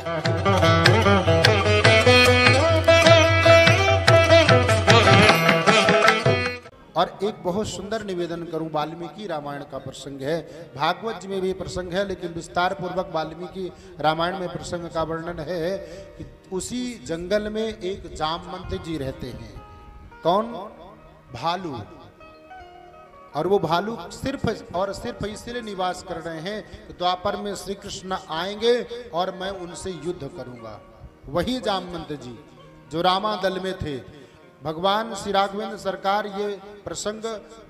और एक बहुत सुंदर निवेदन करूं, वाल्मीकि रामायण का प्रसंग है, भागवत जी में भी प्रसंग है, लेकिन विस्तार पूर्वक वाल्मीकि रामायण में प्रसंग का वर्णन है कि उसी जंगल में एक जामवंत जी रहते हैं। कौन? भालू। और वो भालू सिर्फ और सिर्फ इसलिए निवास कर रहे हैं कि द्वापर में श्री कृष्ण आएंगे और मैं उनसे युद्ध करूंगा। वही जामवंत जी जो रामादल में थे। भगवान श्री राघवेंद्र सरकार, ये प्रसंग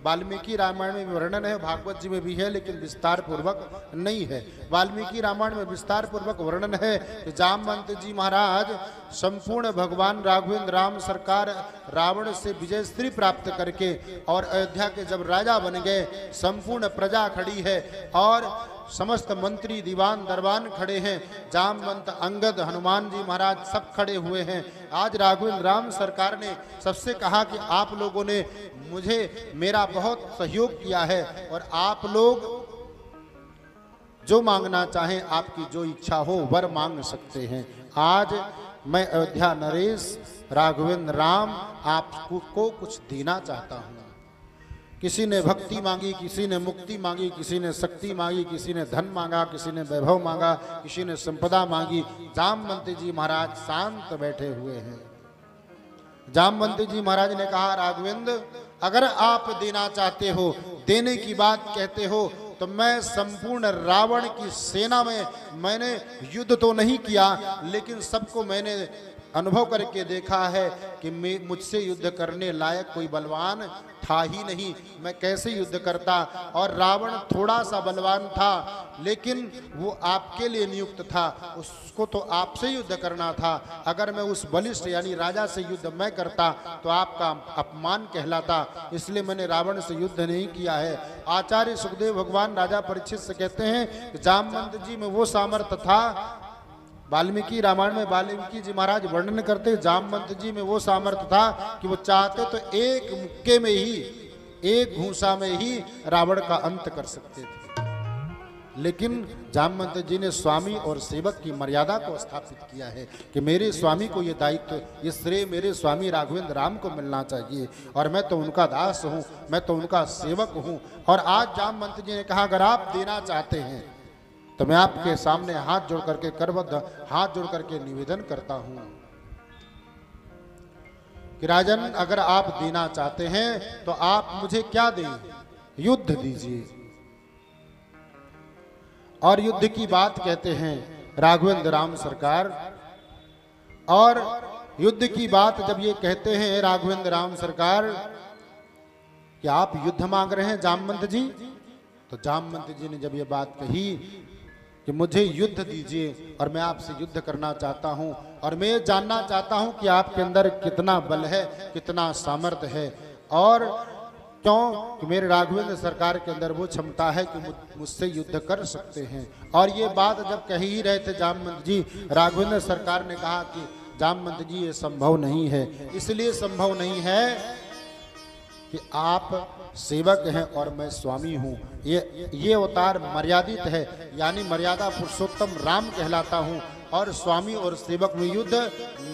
वाल्मीकि रामायण में वर्णन है, भागवत जी में भी है, लेकिन विस्तार पूर्वक नहीं है। वाल्मीकि रामायण में विस्तार पूर्वक वर्णन है कि जामवंत जी महाराज संपूर्ण भगवान राघवेंद्र राम सरकार रावण से विजय श्री प्राप्त करके और अयोध्या के जब राजा बन गए, संपूर्ण प्रजा खड़ी है और समस्त मंत्री दीवान दरबान खड़े हैं, जामवंत, अंगद, हनुमान जी महाराज सब खड़े हुए हैं। आज राघवेंद्र राम सरकार ने सबसे कहा कि आप लोगों ने मुझे मेरा बहुत सहयोग किया है और आप लोग जो मांगना चाहें, आपकी जो इच्छा हो वर मांग सकते हैं। आज मैं अयोध्या नरेश राघवेंद्र राम आपको कुछ देना चाहता हूँ। किसी ने भक्ति मांगी, किसी ने मुक्ति मांगी, किसी ने शक्ति मांगी, किसी ने धन मांगा, किसी ने वैभव मांगा, किसी ने संपदा मांगी। जामवंत जी महाराज शांत बैठे हुए हैं। जामवंत जी महाराज ने कहा, राघवेंद्र अगर आप देना चाहते हो, देने की बात कहते हो, तो मैं संपूर्ण रावण की सेना में मैंने युद्ध तो नहीं किया, लेकिन सबको मैंने अनुभव करके देखा है कि मुझसे युद्ध करने लायक कोई बलवान था ही नहीं। मैं कैसे युद्ध करता? और रावण थोड़ा सा बलवान था, लेकिन वो आपके लिए नियुक्त था, उसको तो आपसे युद्ध करना था। अगर मैं उस बलिष्ठ यानी राजा से युद्ध मैं करता तो आपका अपमान कहलाता, इसलिए मैंने रावण से युद्ध नहीं किया है। आचार्य सुखदेव भगवान राजा परीक्षित से कहते हैं कि जामवंत जी में वो सामर्थ्य था। वाल्मीकि रामायण में वाल्मीकि जी महाराज वर्णन करते, जामवंत जी में वो सामर्थ्य था कि वो चाहते तो एक मुक्के में ही, एक घूंसा में ही रावण का अंत कर सकते थे। लेकिन जामवंत जी ने स्वामी और सेवक की मर्यादा को स्थापित किया है कि मेरे स्वामी को ये दायित्व, ये श्रेय मेरे स्वामी राघवेंद्र राम को मिलना चाहिए और मैं तो उनका दास हूँ, मैं तो उनका सेवक हूँ। और आज जामवंत जी ने कहा, अगर आप देना चाहते हैं तो मैं आपके सामने हाथ जोड़ करके, करबद्ध हाथ जोड़ करके निवेदन करता हूं कि राजन, अगर आप देना चाहते हैं तो आप मुझे क्या दें? युद्ध दीजिए। और युद्ध की बात कहते हैं राघवेंद्र राम सरकार। और युद्ध की बात जब ये कहते हैं राघवेंद्र राम सरकार कि आप युद्ध मांग रहे हैं जामवंत जी, तो जामवंत जी ने जब ये बात कही कि मुझे युद्ध दीजिए और मैं आपसे युद्ध करना चाहता हूं और मैं ये जानना चाहता हूं कि आपके अंदर कितना बल है, कितना सामर्थ्य है, और क्यों कि मेरे राघवेंद्र सरकार के अंदर वो क्षमता है कि मुझसे युद्ध कर सकते हैं। और ये बात जब कह ही रहे थे जामवंत जी, राघवेंद्र सरकार ने कहा कि जामवंत जी ये संभव नहीं है। इसलिए संभव नहीं है कि आप सेवक हैं और मैं स्वामी हूं। ये अवतार मर्यादित है, यानी मर्यादा पुरुषोत्तम राम कहलाता हूं और स्वामी और सेवक में युद्ध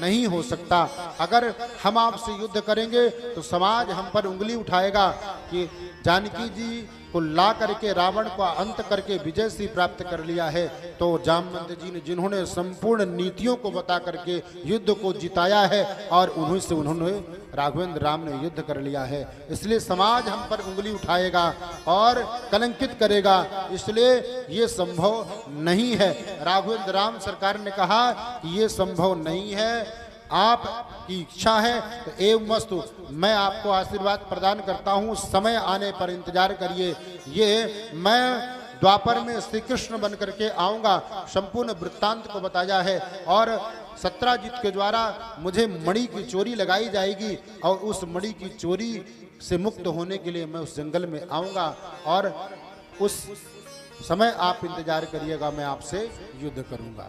नहीं हो सकता। अगर हम आपसे युद्ध करेंगे तो समाज हम पर उंगली उठाएगा कि जानकी जी को ला करके रावण का अंत करके विजय श्री प्राप्त कर लिया है। तो जामवंत जी ने, जिन्होंने संपूर्ण नीतियों को बता करके युद्ध को जिताया है और उन्होंने राघवेंद्र राम ने युद्ध कर लिया है, इसलिए समाज हम पर उंगली उठाएगा और कलंकित करेगा, इसलिए ये संभव नहीं है। राघवेंद्र राम सरकार ने कहा कि ये संभव नहीं है, आपकी इच्छा है तो एवं वस्तु, मैं आपको आशीर्वाद प्रदान करता हूँ, समय आने पर इंतजार करिए। ये मैं द्वापर में श्री कृष्ण बन करके आऊँगा, संपूर्ण वृत्तांत को बताया है और सत्राजित के द्वारा मुझे मणि की चोरी लगाई जाएगी और उस मणि की चोरी से मुक्त होने के लिए मैं उस जंगल में आऊँगा और उस समय आप इंतजार करिएगा, मैं आपसे युद्ध करूँगा।